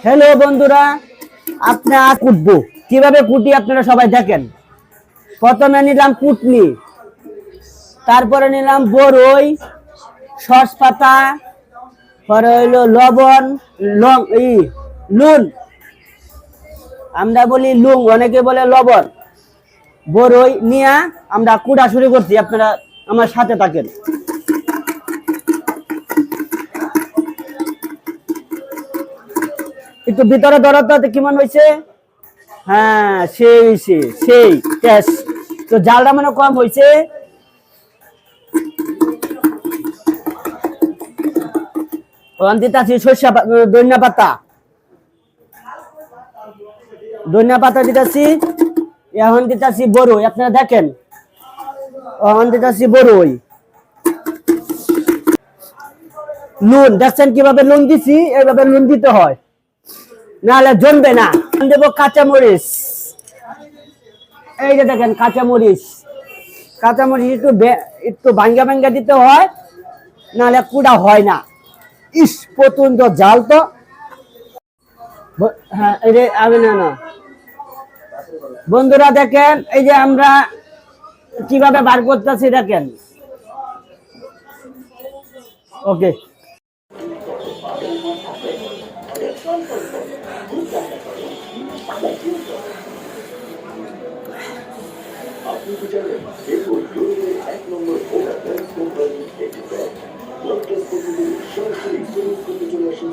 Hello বন্ধুরা, আপনারা কুটবো কিভাবে কুটি আপনারা সবাই দেখেন। প্রথমে নিলাম কুটনি, তারপরে নিলাম বড়ই, সস পাতা, পরে হইলো লবণ, লুন, আমরা বলি লুং, অনেকে বলে লবণ। বড়ই নিয়ে আমরা কুটা শুরু করছি, আপনারা আমার সাথে থাকেন। একটু ভিতরে ধরাতে কেমন হয়েছে? হ্যাঁ, সেই টেস্ট। তো জালটা মানে কম হয়েছে। দিতেছি ধনিয়া পাতা দিতেছি। এখন দিতেছি বড়ই, আপনারা দেখেন। এখন দিতেছি বড়ই, নুন দেখছেন কিভাবে নুন দিছি, এইভাবে নুন দিতে হয়, নাহলে জমবে না। দেব কাঁচামরিচ, এই যে দেখেন কাঁচামরিচ একটু ভাঙ্গা ভাঙ্গা দিতে হয়, নাহলে কুড়া হয় না। ইস প্রচন্ড জাল তো। হ্যাঁ, এই যে আমি না বন্ধুরা দেখেন, এই যে আমরা কিভাবে বার করতেছি দেখেন। ওকে, আপনি কি জানেন এরপর গ্লোবালের 1 নম্বর কোম্পানি সরাসরি করতে চলে আসেন